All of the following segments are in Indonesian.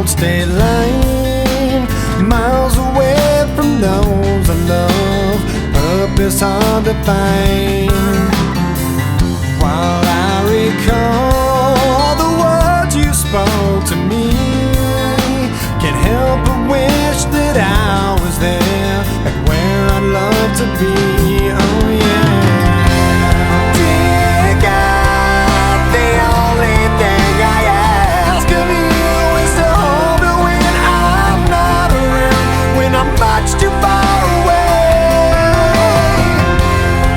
cold state line, miles away from those I love, purpose hard to find. While I recall the words you spoke to me, can't help but wish that I was there, like where I'd love to be. Oh yeah. Dear God, the only thing I ask of you is to hold me when I'm not around, when I'm much too far away.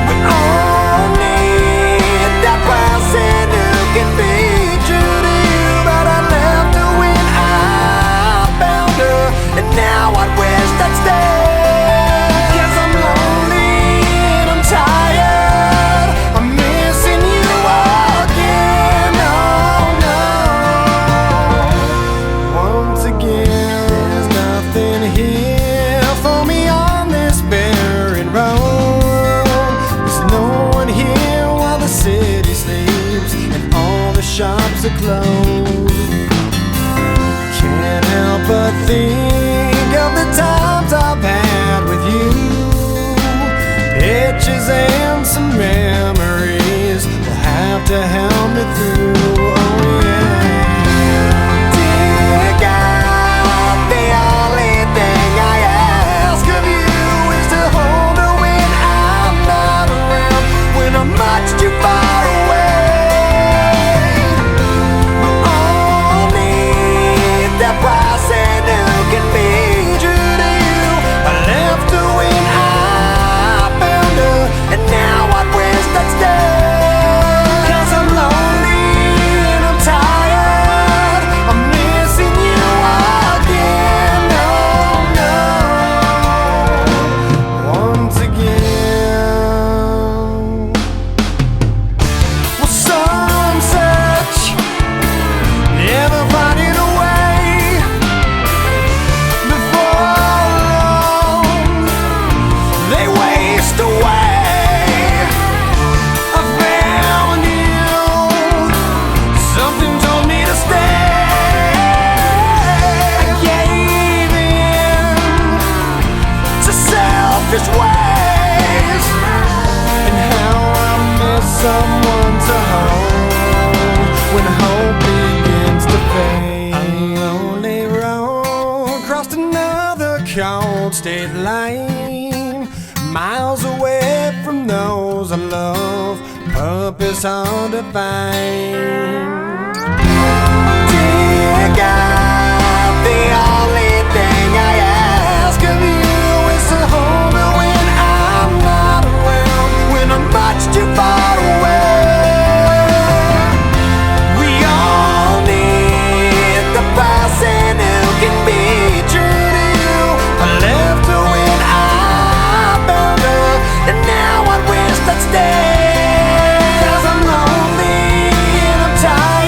We all need that person who can be true to you, but I left her when I found her, and now I wish I'd stay. 'Cause I'm lonely and I'm tired, I'm missing you again. Oh no. Once again, there's nothing here for me on this barren road. There's no one here while the city sleeps and all the shops are closed. Can't help but think of the times I've had with you, pictures and some memories will have to help me through. Oh yeah. Dear God, the only thing I ask of you is to hold her when I'm not around, when I'm much too far away. We all need that person who can be true to you. I left her when I found her, and now I wish I'd stay. 'Cause I'm lonely and I'm tired, I'm missing you again. Oh no. Once again. Well, some search, never finding a way. Before long, they waste away. I found you, something told me to stay. I gave in to selfish ways, and how I miss someone to hold when hope begins to fade. A lonely road crossed another cold state line, miles away from those I love, purpose hard to find. Dear God, the only thing I ask of you is to hold me when I'm not around, when I'm much too far away. We all need the person who can be true to you. I left her when I found her, and now I wish I'd stay. 'Cause I'm lonely and I'm tired.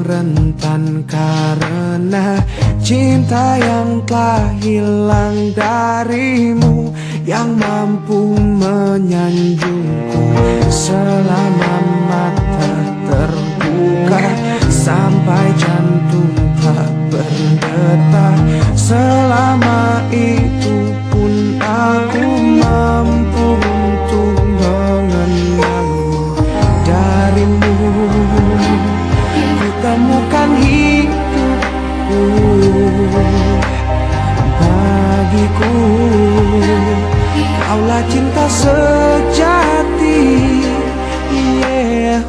rentan karena cinta yang telah hilang darimu, yang mampu menyanjungku selama mata terbuka sampai jantung tak berdetak. Selama itu pun aku mampu untuk mengenalmu. Darimu ku temukan hidupku, bagiku kaulah cinta sejati. Yeah.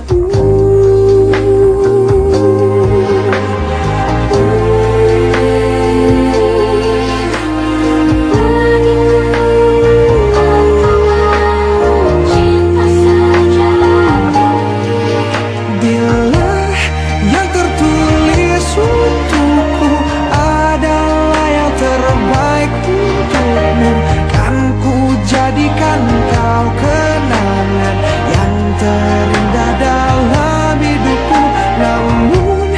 Jadikan kau kenangan yang terindah dalam hidupku. Namun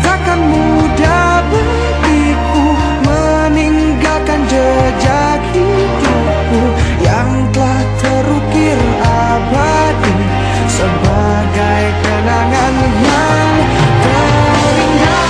takkan mudah bagiku meninggalkan jejak hidupku yang telah terukir abadi sebagai kenangan yang terindah.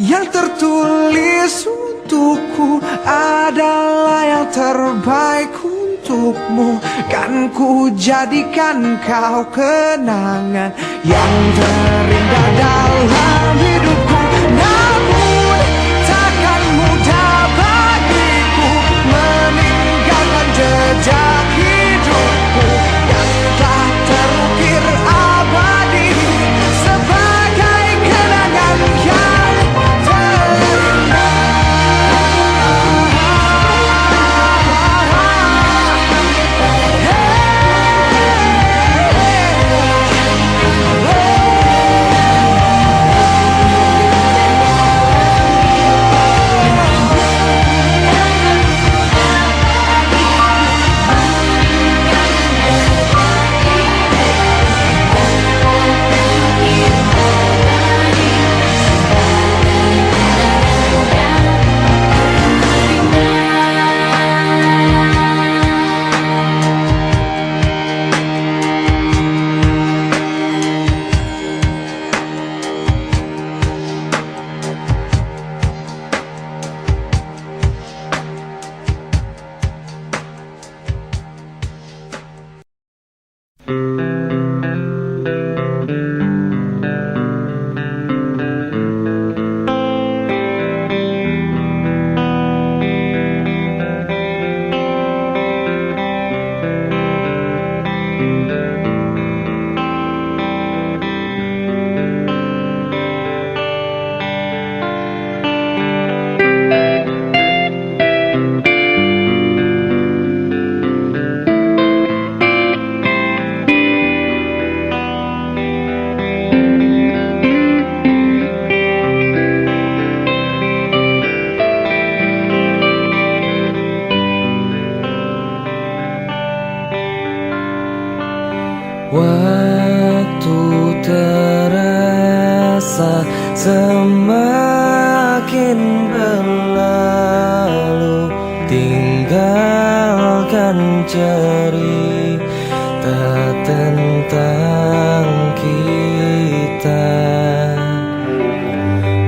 Yang tertulis untukku adalah yang terbaik untukmu, kan ku jadikan kau kenangan yang terindah dalam hidupku. Namun takkan mudah bagiku meninggalkan jejak hidupku yang telah terukir abadi sebagai kenangan yang Waktu terasa semakin berlalu, tinggalkan cerita tentang kita.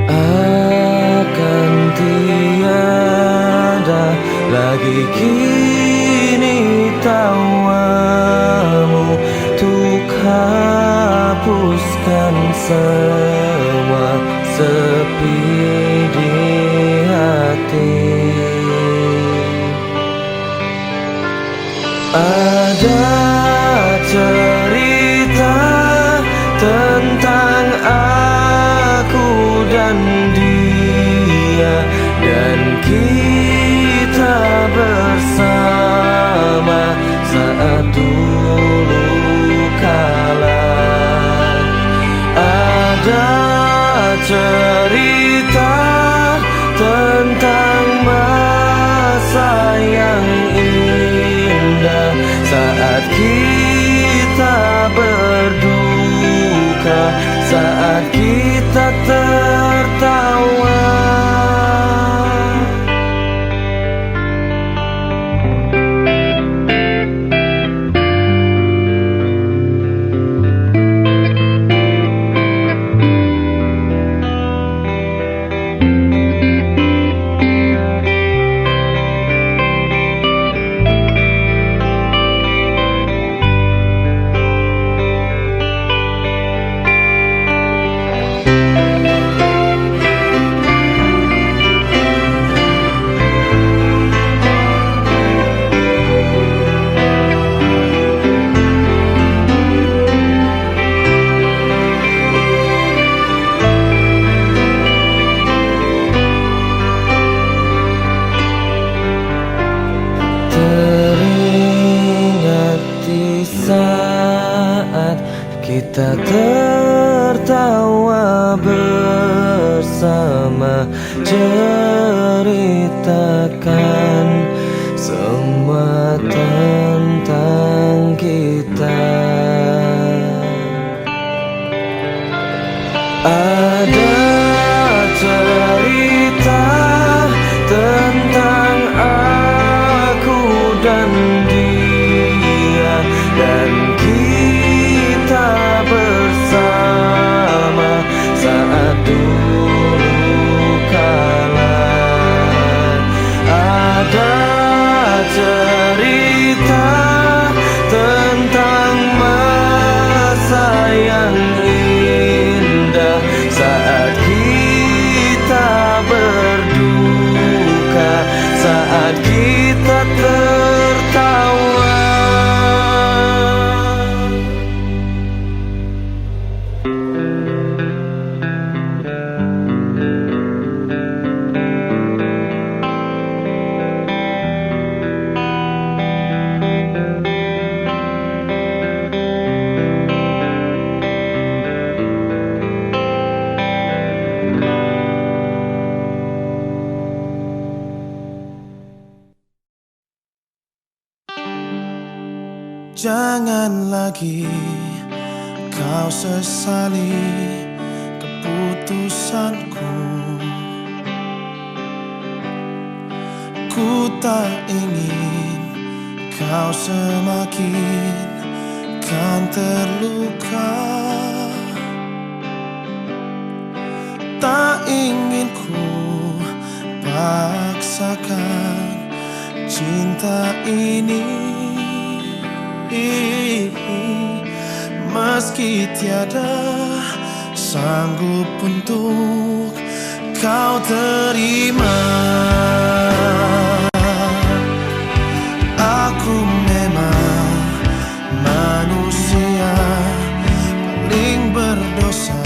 Akan tiada lagi kini tawamu untuk hapuskan semua sepi di hati. Kita tertawa bersama, ceritakan semua tentang kita. Ada cerita tentang aku dan dia, dan kita bersama saat dulu kala. Ada cerita tentang masa yang indah saat kita berduka, saat kita tertawa. Jangan lagi kau sesali keputusanku. Ku tak ingin kau semakin kan terluka. Tak ingin ku paksakan cinta ini, meski tiada sanggup untuk kau terima. Aku memang manusia paling berdosa,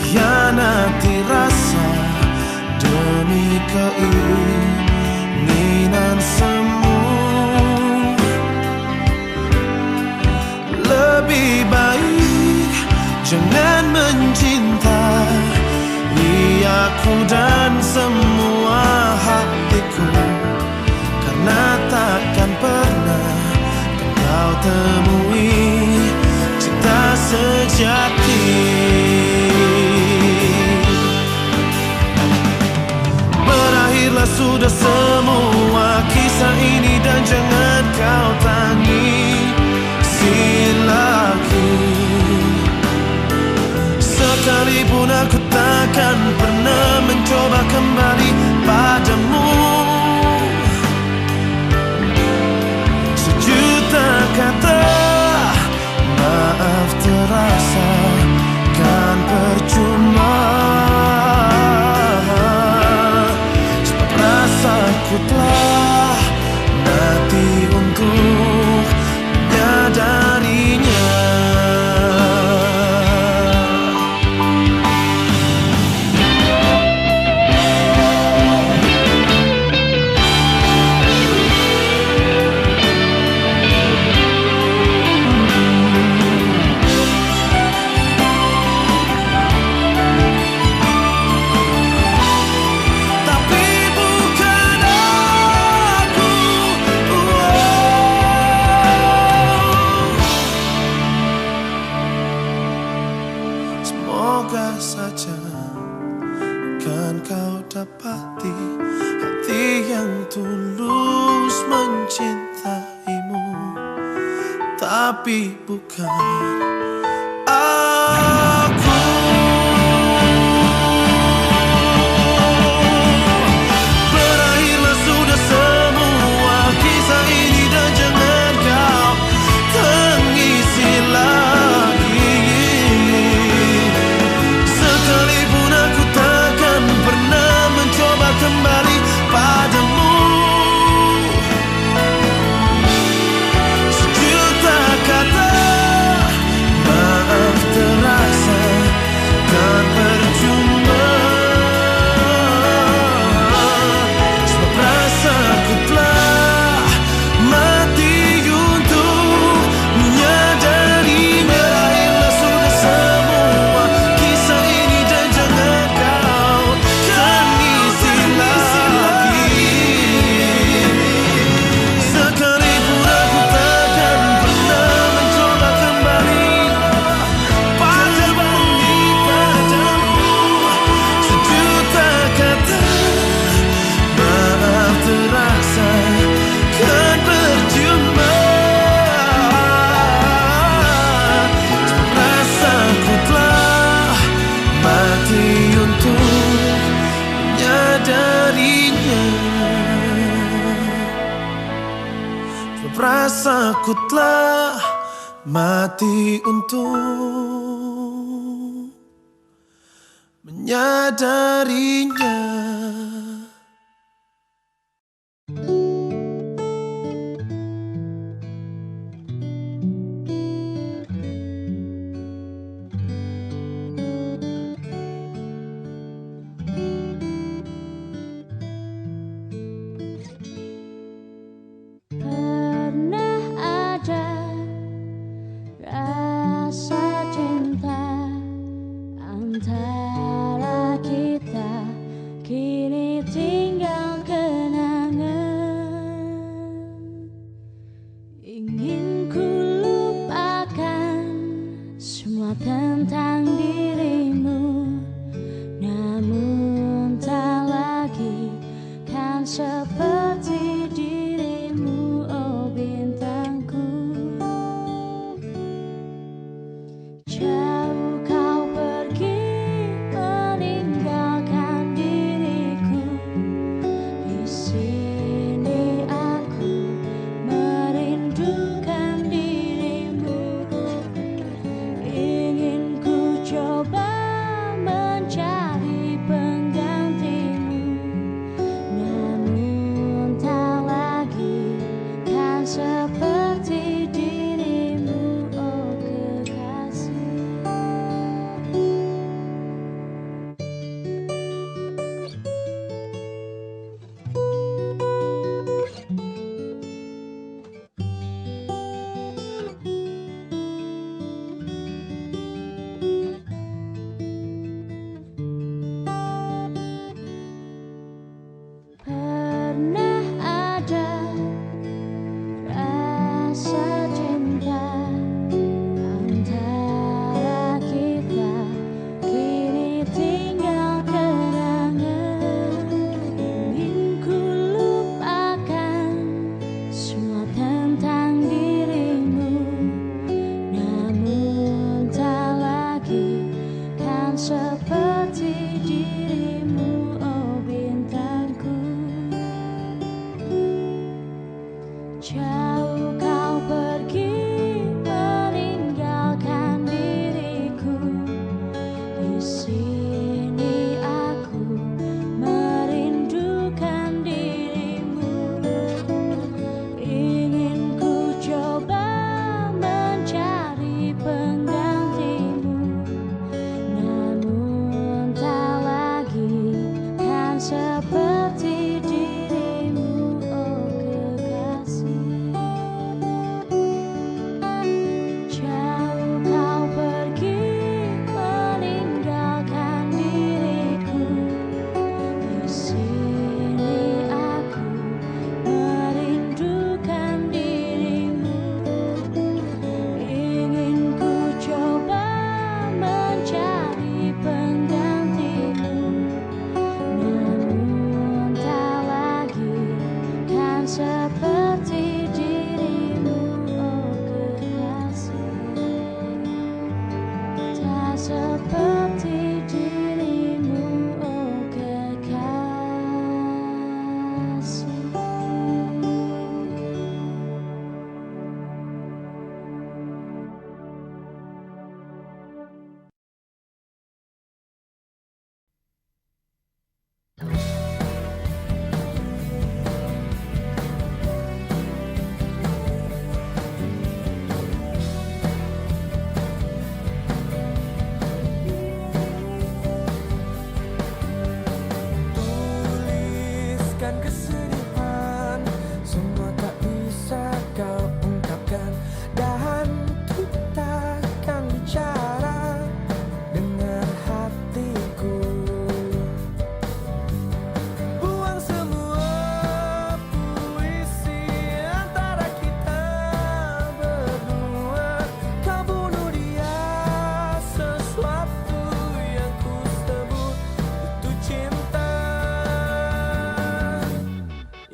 hianati rasa demi keinginan semu. Lebih baik jangan mencintai aku dan semua hatiku, karena takkan pernah kau temui cinta sejati. Berakhirlah sudah semua kisah ini, dan jangan kau tangisi lagi. Sekalipun aku takkan pernah mencoba kembali padamu. Sejuta kata maaf terasa kan percuma. Sebab rasaku telah mati untuk menyadarinya. Semoga saja kan kau dapati hati yang tulus mencintaimu, tapi bukan aku. Berakhirlah sudah semua kisah ini, dan jangan kau tangisi lagi. Sekalipun aku takkan pernah mencoba kembali padamu. Sejuta kata menyadarinya. Rasaku telah mati untuk menyadarinya.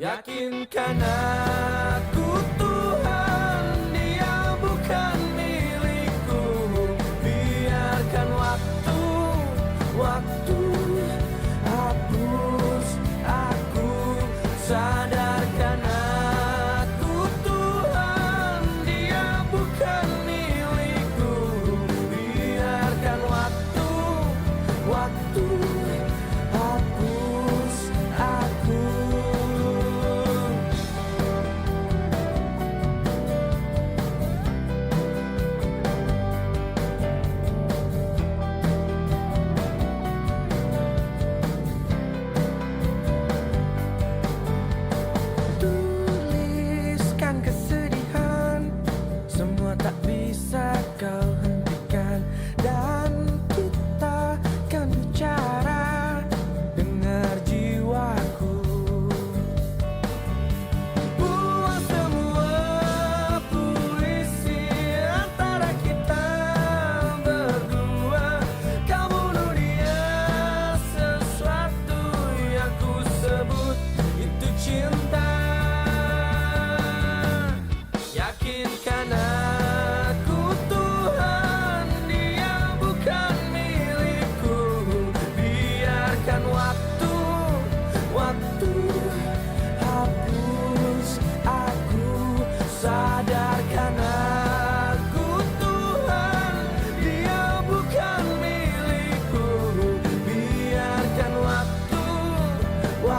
Yakinkan aku Tuhan, dia bukan milikku. Biarkan waktu hapus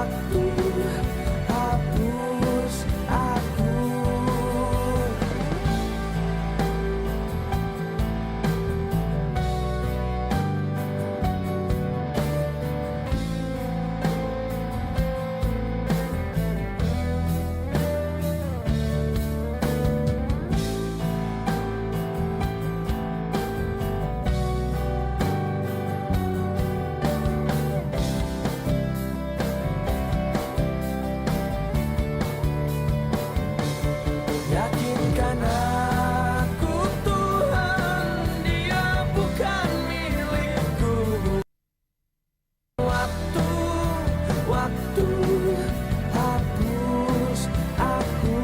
waktu hapus aku. Yakinkan aku Tuhan, dia bukan milikku. Waktu hapus aku,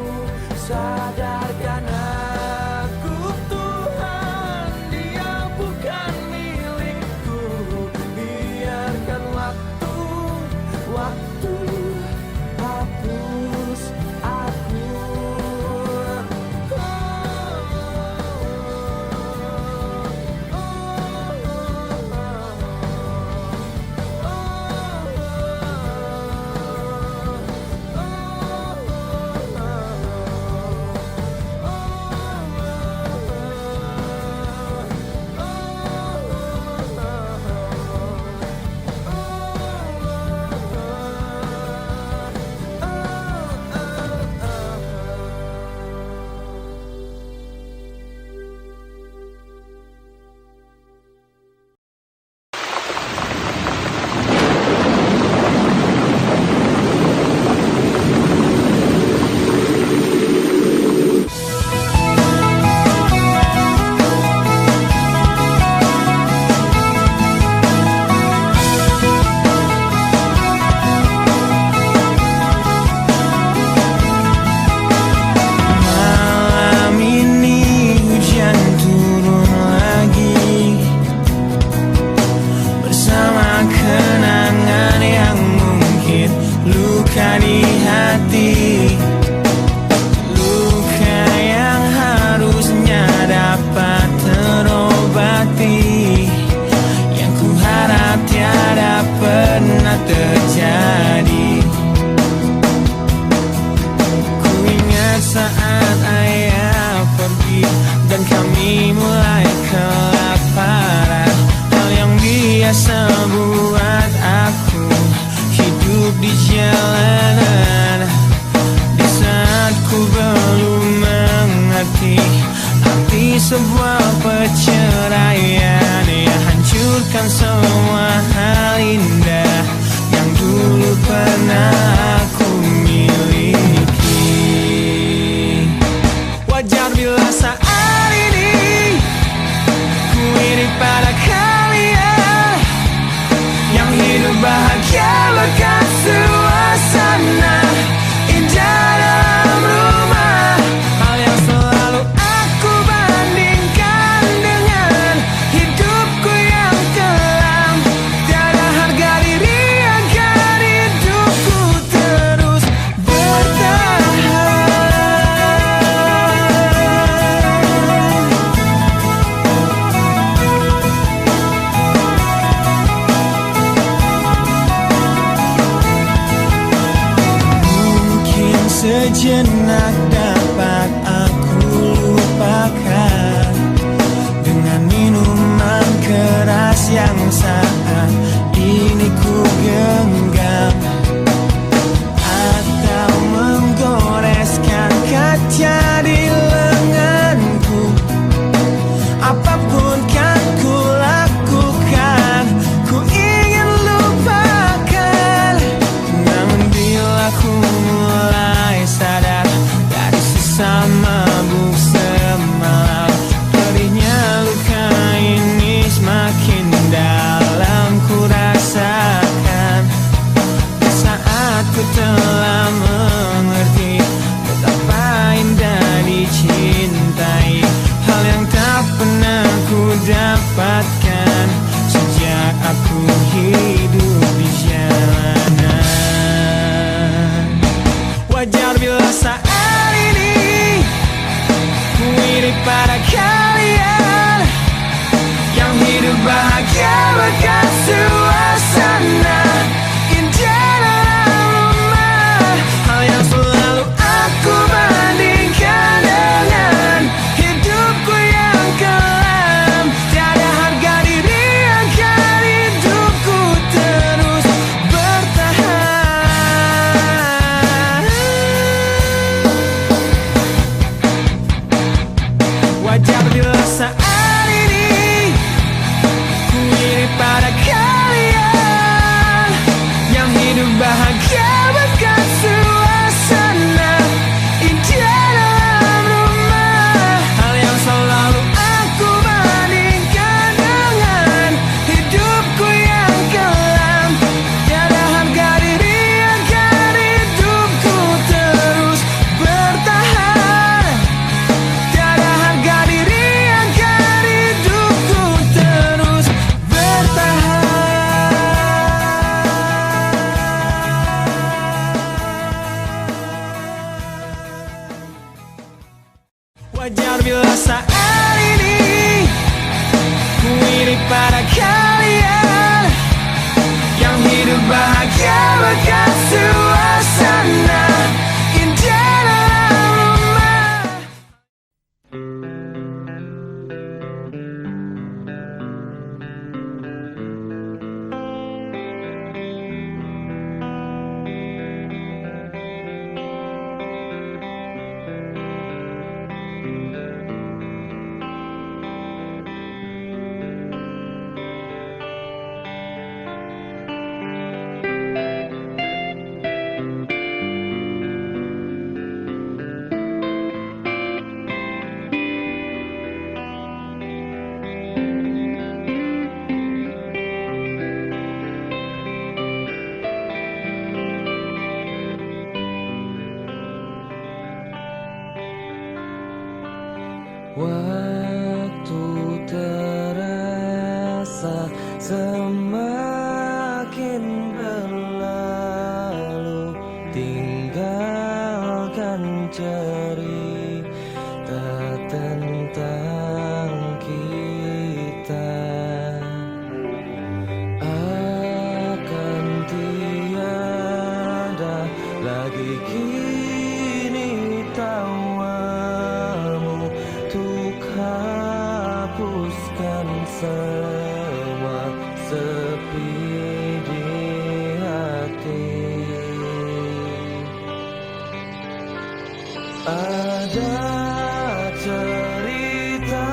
sadarkan aku Tuhan, dia bukan milikku. Biarkan waktu hapus aku. Malam ini hujan turun lagi, bersama kenangan yang mungkin luka di hati. Luka yang harusnya dapat terobati, yang ku harap tiada pernah terjadi. Ku ingat saat ayah pergi dan kami mulai kelaparan. Hal yang biasa buat aku hidup di jalanan. Di saat ku belum mengerti arti sebuah perceraian yang hancurkan semua hal indah yang dulu pernah aku miliki. Wajar bila saat ini ku iri pada kalian yang hidup bahagia bahkan suasana indah dalam rumah. Hal yang selalu aku bandingkan dengan hidupku yang kelam. Tiada harga diri agar hidupku terus bertahan. Mungkin sejenak dapat aku lupakan dengan minuman keras yang saat ini ku genggam, atau menggoreskan kaca di lenganku. Apapun kan ku lakukan, ku ingin lupakan. Namun bila ku mulai sadar dari sisa mabuk semalam, perihnya luka ini semakin dalam ku rasakan. Saat ku telah mengerti betapa indah dicintai, hal yang tak pernah ku dapatkan sejak aku hidup di jalanan. Wajar bila saat ini ku iri pada kalian yang hidup bahagia bahkan suasana indah dalam bila saat ini ku iri pada kalian yang hidup bahagia bekas suasana indah dalam rumah. Waktu terasa semakin berlalu, tinggalkan cerita tentang kita. Akan tiada lagi kini tawamu untuk hapuskan semua sepi di hati. Ada cerita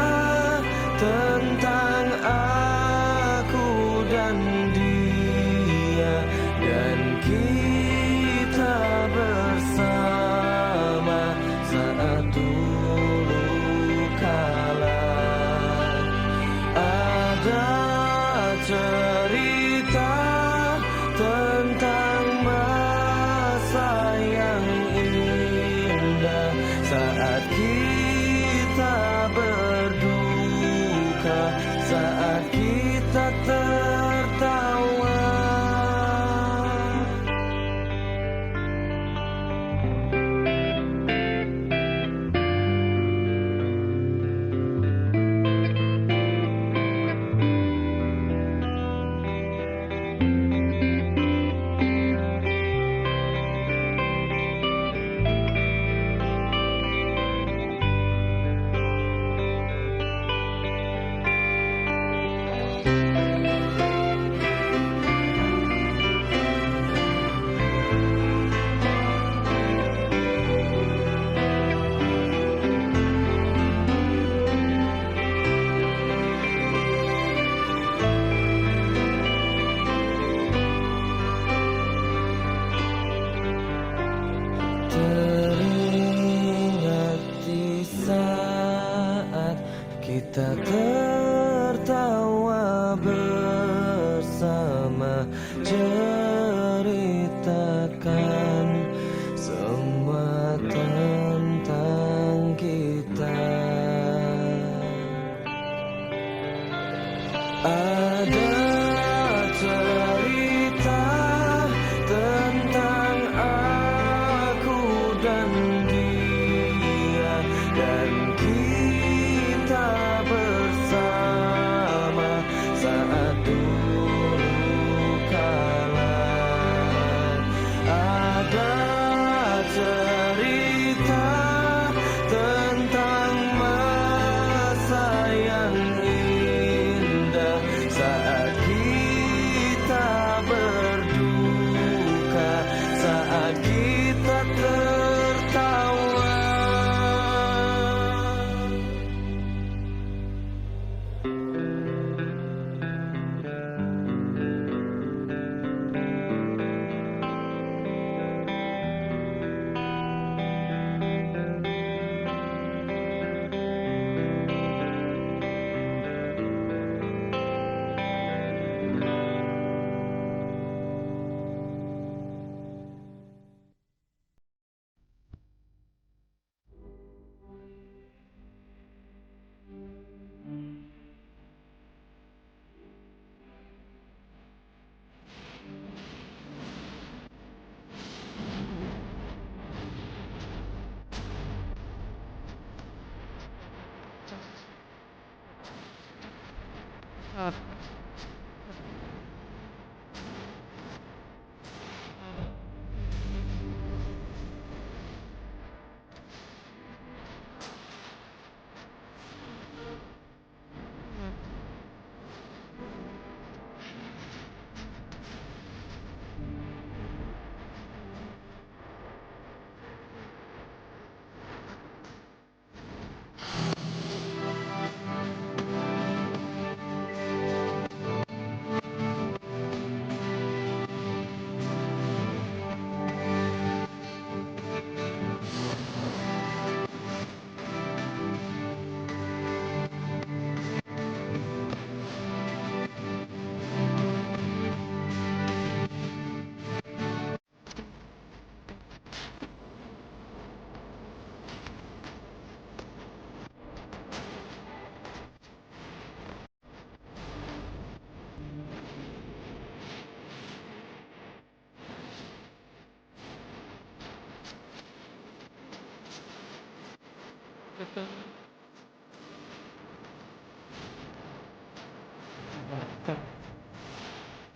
tentang aku dan dia, dan kita bersama saat dulu kala. Ada cerita tentang masa yang indah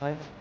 Ayo.